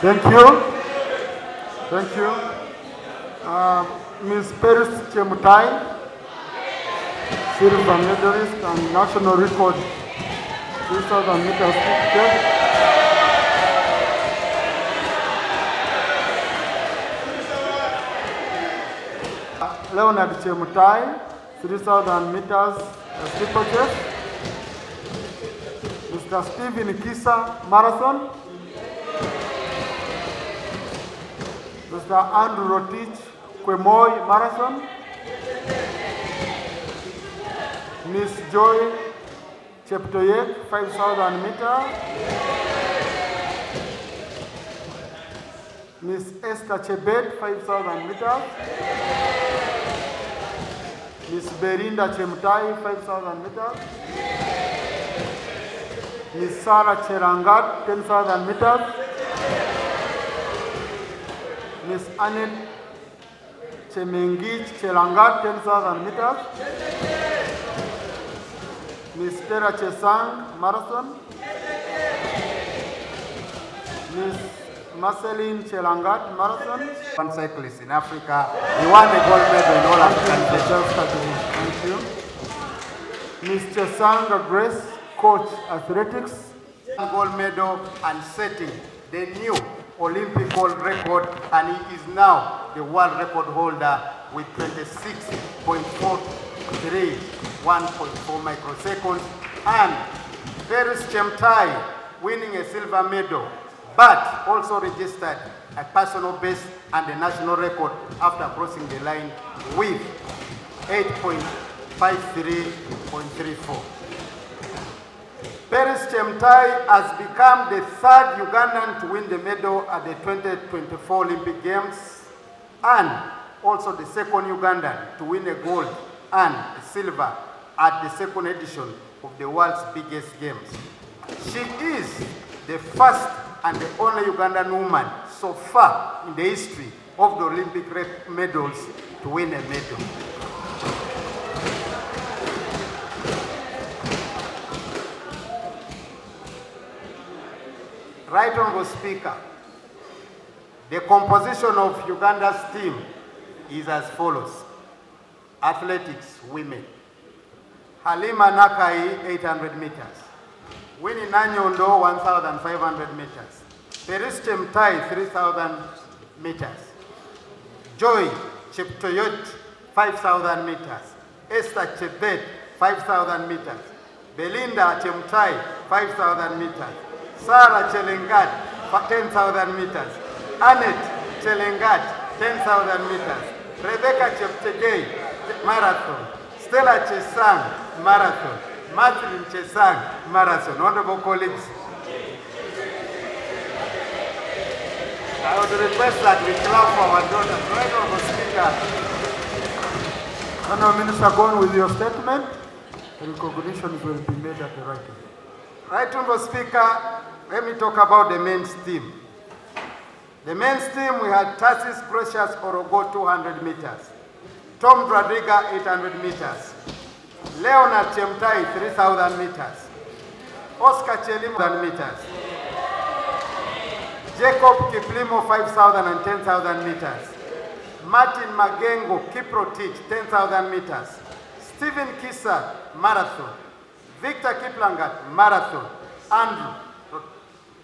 Thank you. Thank you. Ms. Peris Chemutai, silver medalist and national record 3,000 meters certificate. Leonard Chemutai, 3,000 meters steeplechase. Mr. Stephen Kisa, marathon. Mr. Andrew Rotich, Kwemoi, marathon. Miss Joy Cheptoyek, 5,000 meters. Miss Esther Chebet, 5,000 meters. Miss Berinda Chemutai, 5,000 meters. Miss Sarah Cherangat, 10,000 meters. Miss Annette Chemengich Chelangat, 10,000 meters. Miss Tera Chesang, marathon. Miss Marceline Chelangat, marathon. One cyclist in Africa. He won a gold medal in all African Thank you. Miss Chesang Grace, coach athletics. Gold medal and setting the new Olympic gold record, and he is now the world record holder with 26.431.4 microseconds, and Peris Chemutai winning a silver medal, but also registered a personal best and a national record after crossing the line with 8.53.34. Peris Chemutai has become the third Ugandan to win the medal at the 2024 Olympic Games, and also the second Ugandan to win a gold and a silver at the second edition of the world's biggest games. She is the first and the only Ugandan woman so far in the history of the Olympic medals to win a medal. Right Honourable Speaker, the composition of Uganda's team is as follows. Athletics, women. Halima Nakai, 800 meters. Winnie Nanyondo, 1,500 meters. Peris Chemutai, 3,000 meters. Joy Cheptoyot, 5,000 meters. Esther Chebet, 5,000 meters. Belinda Chemutai, 5,000 meters. Sarah Chelengat, 10,000 meters. Annette Chelengat, 10,000 meters. Rebecca Cheptegei, marathon. Stella Chesang, marathon. Madeline Chesang, marathon. Honorable colleagues, I would request that we clap for our daughter. Right, Honorable Speaker. Honorable Minister, go on with your statement. Recognitions will be made at the right time. Right, Honorable Speaker, let me talk about the men's team. The men's team, we had Tarsis Precious Orogo, 200 meters. Tom Bradriga, 800 meters. Leonard Chemutai, 3,000 meters. Oscar Chelimo, 1,000 meters. Jacob Kiplimo, 5,000 and 10,000 meters. Martin Magengo, Kiprotich, 10,000 meters. Stephen Kisa, marathon. Victor Kiplangat, marathon. Andrew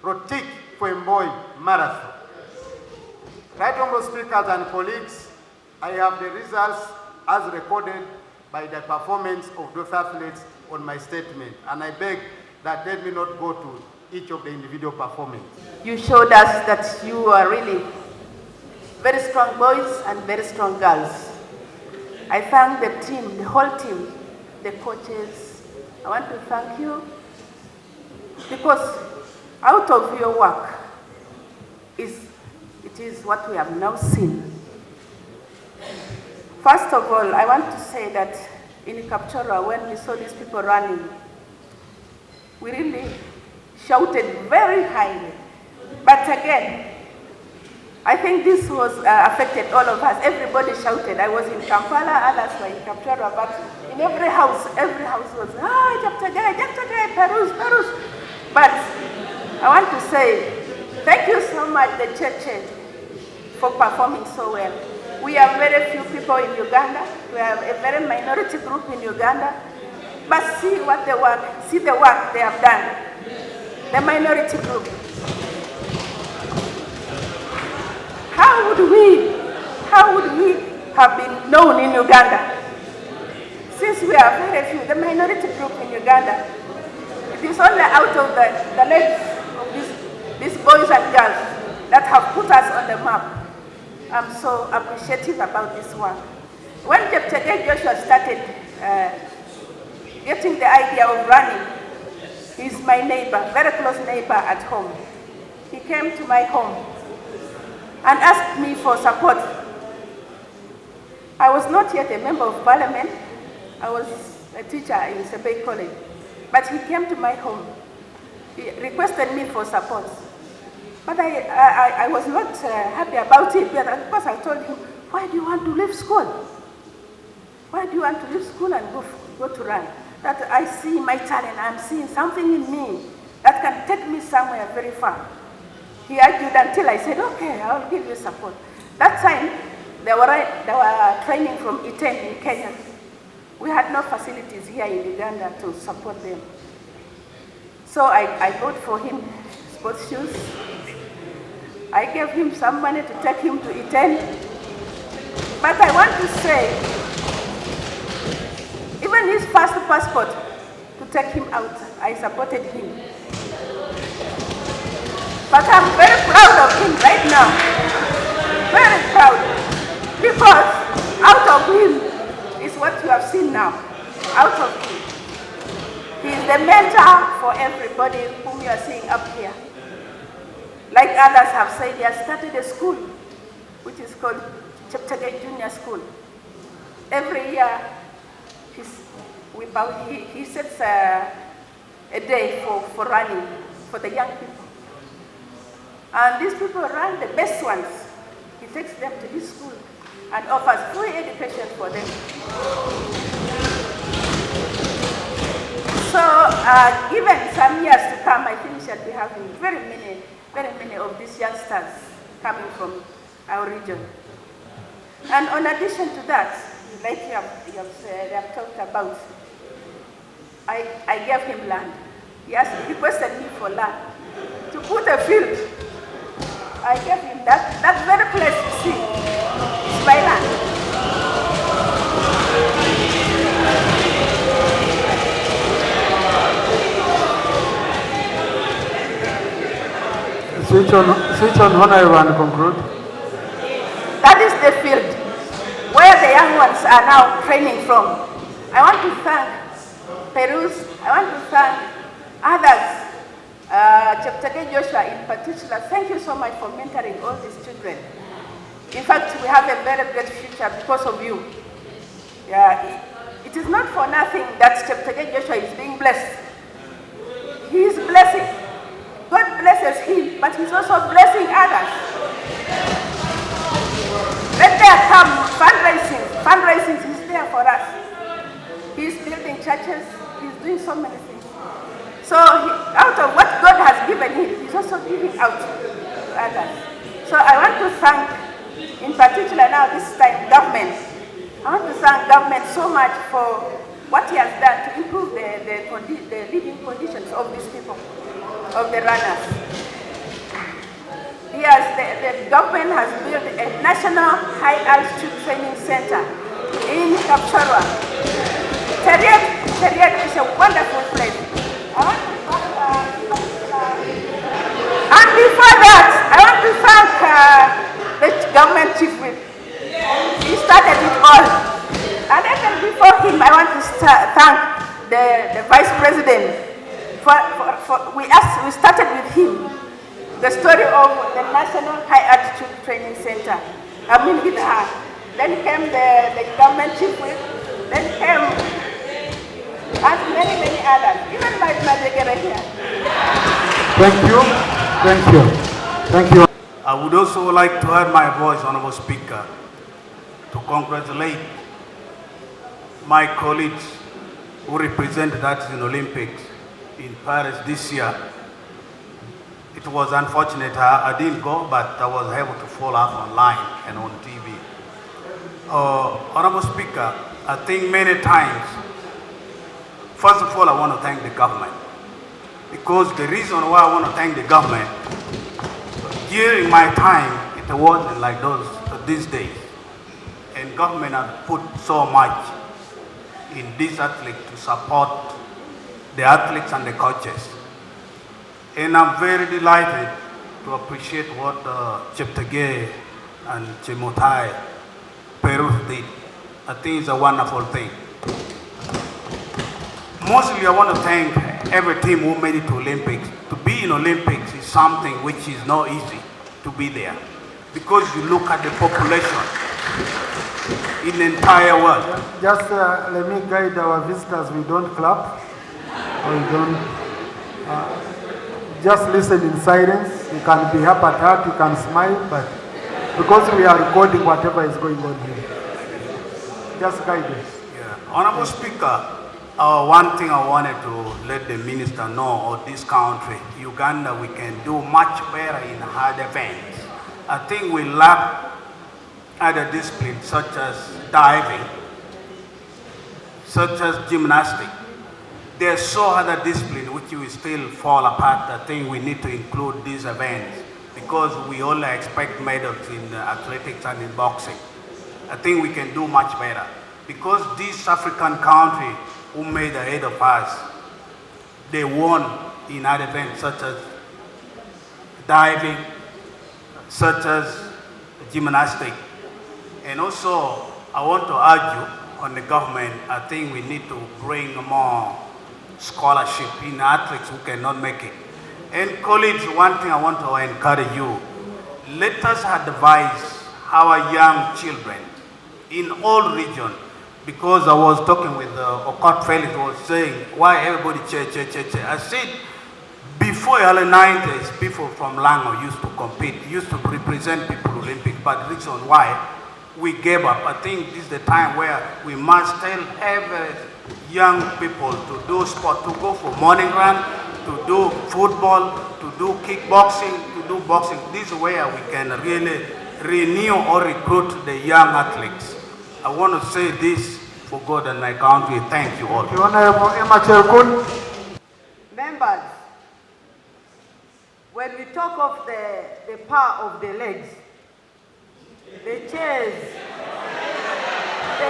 Rotik Kwemoi, marathon. Right Honourable Speakers and colleagues, I have the results as recorded by the performance of those athletes on my statement, and I beg that let me not go to each of the individual performances. You showed us that you are really very strong boys and very strong girls. I thank the team, the whole team, the coaches. I want to thank you because out of your work it is what we have now seen. First of all, I want to say that in Kapchorwa, when we saw these people running, we really shouted very highly. But again, I think this was affected all of us. Everybody shouted. I was in Kampala, others were in Kapchorwa, but in every house was, Chapter Day, Perus. But I want to say, Thank you so much, the churches, for performing so well. We have very few people in Uganda. We have a very minority group in Uganda. But see the work they have done. The minority group. How would we have been known in Uganda? Since we are very few, the minority group in Uganda, it is only out of the legs of these boys and girls that have put us on the map. I'm so appreciative about this work. When Cheptegei Joshua started getting the idea of running, he's my neighbor, very close neighbor at home. He came to my home and asked me for support. I was not yet a member of parliament. I was a teacher in Sebei College. But he came to my home. He requested me for support. But I was not happy about it, because I told him, why do you want to leave school? Why do you want to leave school and go to run? That I see my talent, I'm seeing something in me that can take me somewhere very far. He argued until I said, okay, I'll give you support. That time, they were training from Iten in Kenya. We had no facilities here in Uganda to support them. So I bought for him sports shoes. I gave him some money to take him to Iten. But I want to say, even his first passport, to take him out, I supported him. But I'm very proud of him right now. Very proud. Because out of him is what you have seen now. Out of him. He is the mentor for everybody whom you are seeing up here. Like others have said, he has started a school, which is called Cheptegei Junior School. Every year, he sets a day for running for the young people. And these people run the best ones. He takes them to this school and offers free education for them. So, given some years to come, I think we shall be having very many of these youngsters coming from our region. And in addition to that, like you have talked about, I gave him land. He requested me for land to put a field. I gave him that very place you see. It's my land. Switch on Honorable and conclude. That is the field where the young ones are now training from. I want to thank Perus, I want to thank others, Cheptegei Joshua in particular. Thank you so much for mentoring all these children. In fact, we have a very great future because of you. It is not for nothing that Cheptegei Joshua is being blessed. He is blessing. God blesses him, but he's also blessing others. Let there come fundraising. Fundraising is there for us. He's building churches. He's doing so many things. So out of what God has given him, he's also giving out to others. So I want to thank, in particular now this time, government. I want to thank government so much for what he has done to improve the living conditions of these people, of the runners. The government has built a national high altitude training center in Kapchorwa. Teriet is a wonderful place. And before that, I want to thank the government chief whip. He started it all. And even before him, I want to thank the vice president. We started with him the story of the National High Altitude Training Center. Then came the government chief whip. Then came and many others. Even my mother here. Thank you. I would also like to add my voice, Honorable Speaker, to congratulate my colleagues who represented us in Olympics in Paris this year. It was unfortunate. I didn't go, but I was able to follow up online and on TV. Honorable Speaker, I think many times, first of all, I want to thank the government. Because the reason why I want to thank the government, during my time, it wasn't like these days. And government has put so much in this athlete to support the athletes and the coaches. And I'm very delighted to appreciate what Cheptegei and Chemutai Peru did. I think it's a wonderful thing. Mostly I want to thank every team who made it to Olympics. To be in Olympics is something which is not easy to be there. Because you look at the population in the entire world. Just let me guide our visitors. We don't clap. Or we don't. Just listen in silence. You can be happy at heart, you can smile, but because we are recording whatever is going on here. Just guide us. Yeah. Honorable Speaker, one thing I wanted to let the minister know of this country, Uganda, we can do much better in hard events. I think we lack other disciplines such as diving, such as gymnastics. There's so other disciplines which will still fall apart. I think we need to include these events because we only expect medals in athletics and in boxing. I think we can do much better because these African countries who made ahead of us, they won in other events such as diving, such as gymnastics. And also, I want to argue on the government, I think we need to bring more scholarship in athletes who cannot make it. And colleagues, one thing I want to encourage you, let us advise our young children in all regions, because I was talking with Okot Felix was saying, why everybody cheer. I said, before the early 90s, people from Lango used to compete, used to represent people Olympics, but the reason why we gave up, I think this is the time where we must tell every young people to do sport, to go for morning run, to do football, to do kickboxing, to do boxing. This is where we can really renew or recruit the young athletes. I want to say this for God and my country. Thank you all. Members, when we talk of the power of the legs, the chairs, the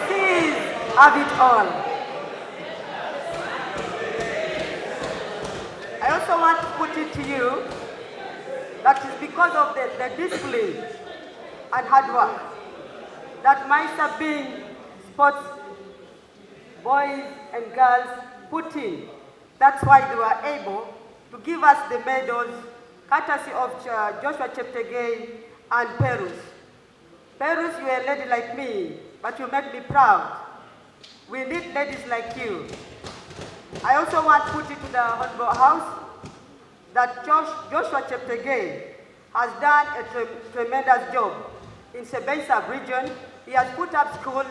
seas have it all. I also want to put it to you that is because of the discipline and hard work that my being sports boys and girls put in. That's why they were able to give us the medals courtesy of Joshua Cheptegei and Perus. Perus, you are a lady like me, but you make me proud. We need ladies like you. I also want to put it to the Honorable House that Joshua Cheptegei has done a tremendous job in Sebei sub-region. He has put up schools,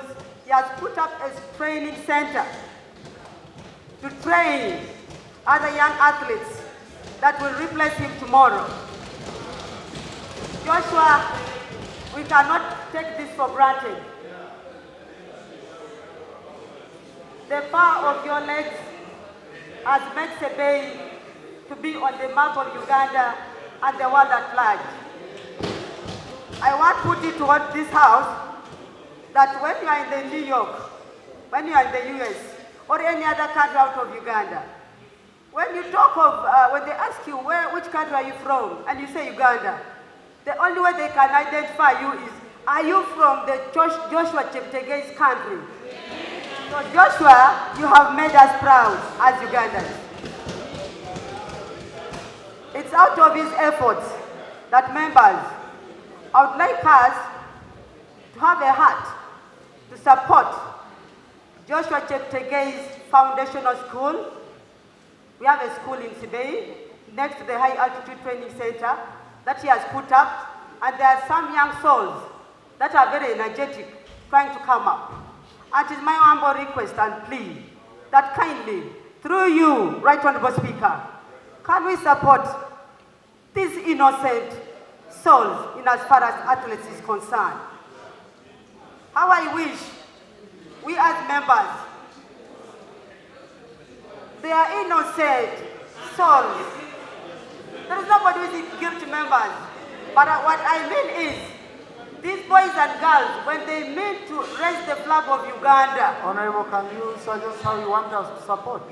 he has put up a training center to train other young athletes that will replace him tomorrow. Joshua, we cannot take this for granted. The power of your legs has made Sebei to be on the map of Uganda and the world at large. I want to put it to this house that when you are in the New York, when you are in the US, or any other country out of Uganda, when you talk of, when they ask you which country are you from, and you say Uganda, the only way they can identify you is, are you from the Joshua Cheptegei's country? So Joshua, you have made us proud as Ugandans. It's out of his efforts that members, I would like us to have a heart to support Joshua Cheptegei's foundational school. We have a school in Sebei next to the High Altitude Training Center that he has put up, and there are some young souls that are very energetic trying to come up. And it is my humble request and plea that kindly, through you, Right Honorable Speaker, Can we support these innocent souls in as far as athletes is concerned? How I wish we as members, they are innocent souls. There is nobody who is guilty members. But what I mean is, these boys and girls, when they mean to raise the flag of Uganda, Honorable, can you suggest how you want us to support?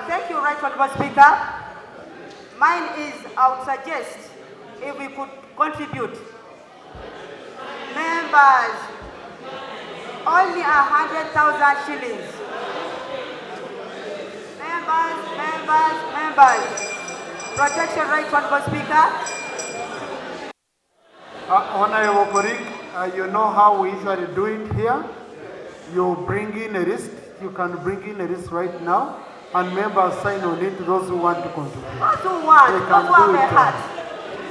Thank you, Right Honourable Speaker. Mine is, I would suggest, if we could contribute, members, only 100,000 shillings. Members. Protection, Right Honourable Speaker. Honorable Korik, you know how we usually do it here. You bring in a list. You can bring in a list right now, and members sign on it. Those who want to contribute. Those who want, they can those who do have it. a heart.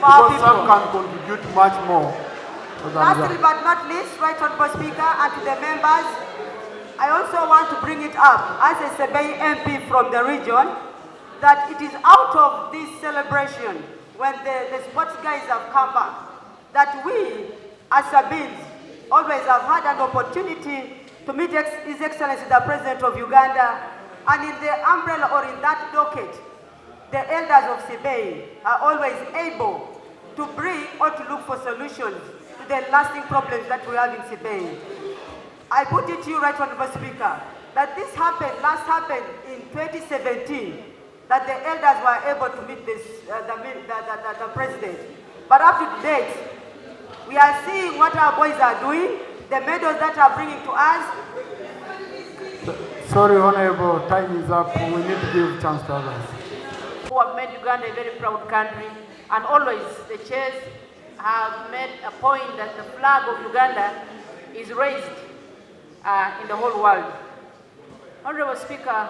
Because some can contribute much more. Lastly but not least, Right Honourable Speaker, and to the members, I also want to bring it up as a Sebei MP from the region, that it is out of this celebration, when the sports guys have come back, that we, as Sabines, always have had an opportunity to meet His Excellency the President of Uganda, and in the umbrella or in that docket, the elders of Sebei are always able to bring or to look for solutions to the lasting problems that we have in Sebei. I put it to you, Right Honourable Speaker, that this last happened in 2017, that the elders were able to meet the president. But up to date, we are seeing what our boys are doing, the medals that are bringing to us. Sorry, Honorable, time is up. We need to give chance to others. Who have made Uganda a very proud country, and always the chairs have made a point that the flag of Uganda is raised in the whole world. Honorable Speaker,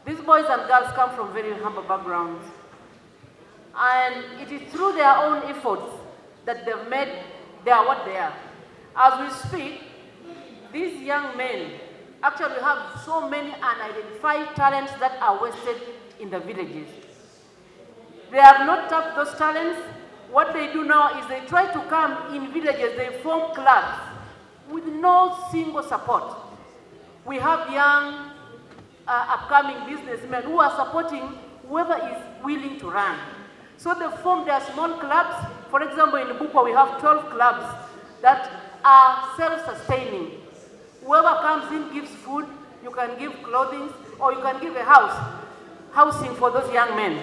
these boys and girls come from very humble backgrounds, and it is through their own efforts that they are what they are. As we speak, these young men actually have so many unidentified talents that are wasted in the villages. They have not tapped those talents. What they do now is they try to come in villages, they form clubs with no single support. We have young upcoming businessmen who are supporting whoever is willing to run. So they form their small clubs. For example, in Bukwa we have 12 clubs that are self-sustaining. Whoever comes in gives food, you can give clothing, or you can give a housing for those young men.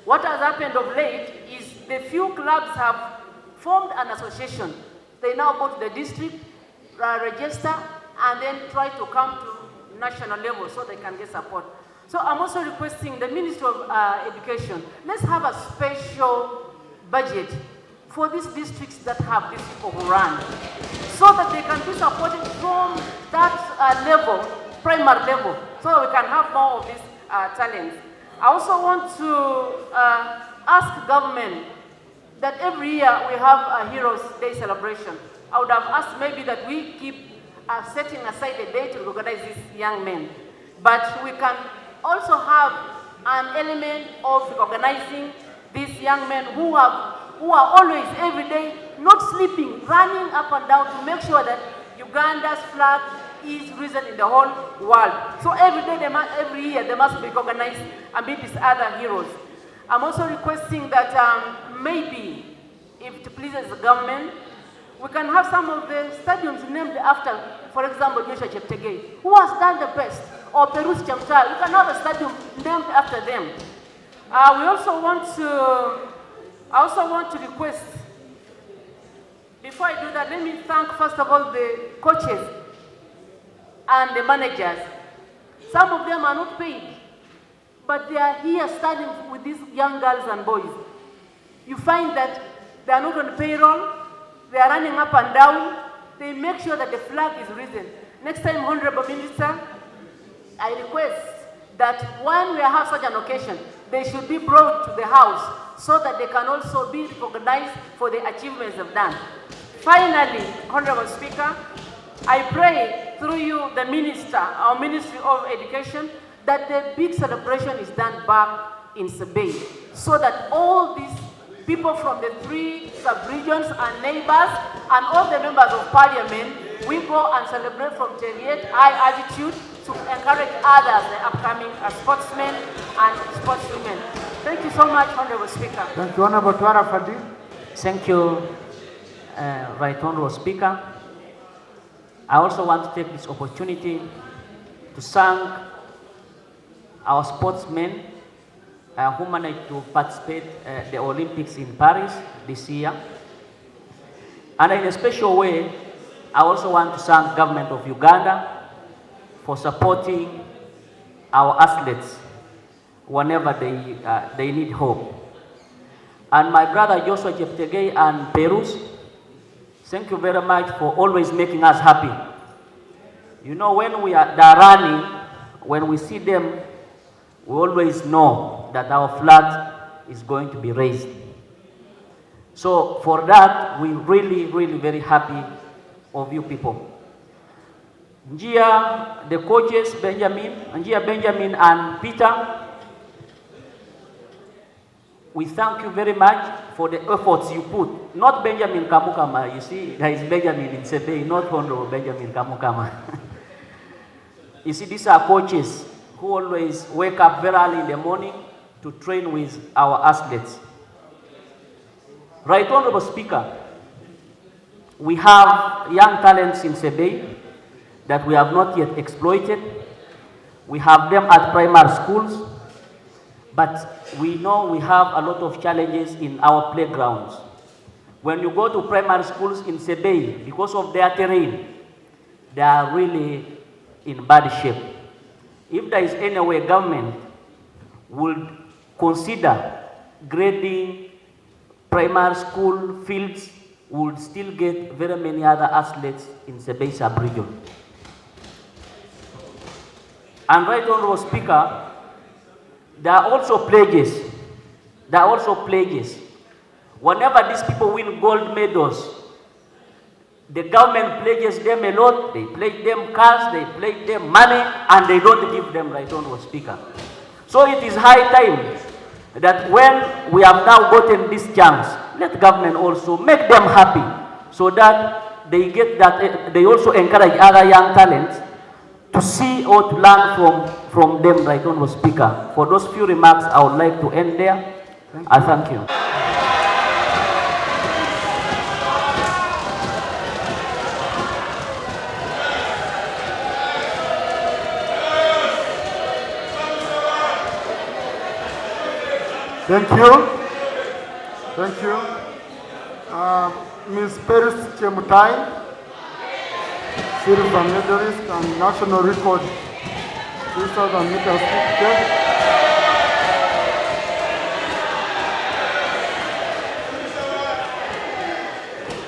What has happened of late is the few clubs have formed an association. They now go to the district, register, and then try to come to national level so they can get support. So I'm also requesting the Minister of Education, let's have a special budget for these districts that have these people who run, so that they can be supported from that level, primary level, so that we can have more of these talents. I also want to ask government that every year we have a Heroes Day celebration. I would have asked maybe that we keep setting aside a day to recognize these young men. But we can also have an element of recognizing these young men who are always, every day, not sleeping, running up and down to make sure that Uganda's flag is risen in the whole world. So every day, every year, they must be recognized and be these other heroes. I'm also requesting that maybe, if it pleases the government, we can have some of the stadiums named after, for example, Joshua Cheptegei, who has done the best, or Perus Chamtal. We can have a stadium named after them. I also want to request, before I do that, let me thank first of all the coaches and the managers. Some of them are not paid, but they are here standing with these young girls and boys. You find that they are not on payroll, they are running up and down, they make sure that the flag is risen. Next time, Honorable Minister, I request that when we have such an occasion, they should be brought to the house so that they can also be recognized for the achievements they've done. Finally, Honorable Speaker, I pray through you, the Minister, our Ministry of Education, that the big celebration is done back in Sebei, so that all these people from the 3 sub-regions and neighbors and all the members of parliament, we go and celebrate from Teriet high altitude to encourage others, the upcoming sportsmen and sportswomen. Thank you so much, Honorable Speaker. Thank you, Honorable Twara Fadi. Thank you, Right Honorable Speaker. I also want to take this opportunity to thank our sportsmen who managed to participate the Olympics in Paris this year. And in a special way, I also want to thank government of Uganda for supporting our athletes whenever they need hope. And my brother Joshua Jeptegei and Perus, thank you very much for always making us happy. You know, when they're running, when we see them, we always know that our flag is going to be raised. So for that, we're really, really very happy of you people. Njia, the coaches, Benjamin and Peter, we thank you very much for the efforts you put. Not Benjamin Kamukama, you see, there is Benjamin in Sebei, not Honorable Benjamin Kamukama. You see, these are coaches who always wake up very early in the morning to train with our athletes. Right Honorable Speaker, we have young talents in Sebei that we have not yet exploited. We have them at primary schools, but we know we have a lot of challenges in our playgrounds. When you go to primary schools in Sebei, because of their terrain, they are really in bad shape. If there is any way government would consider grading primary school fields, would still get very many other athletes in Sebei sub-region. And Right Honorable Speaker, there are also pledges. Whenever these people win gold medals, the government pledges them a lot. They pledge them cash, they pledge them money, and they don't give them, Right Honorable Speaker. So it is high time that when we have now gotten this chance, let government also make them happy, so that they get that they also encourage other young talents to see or to learn from them, Right Honorable Speaker. For those few remarks, I would like to end there. I thank you. Thank you. Thank you. Ms. Peris Chemutai, silver medalist and national record 3,000 meters.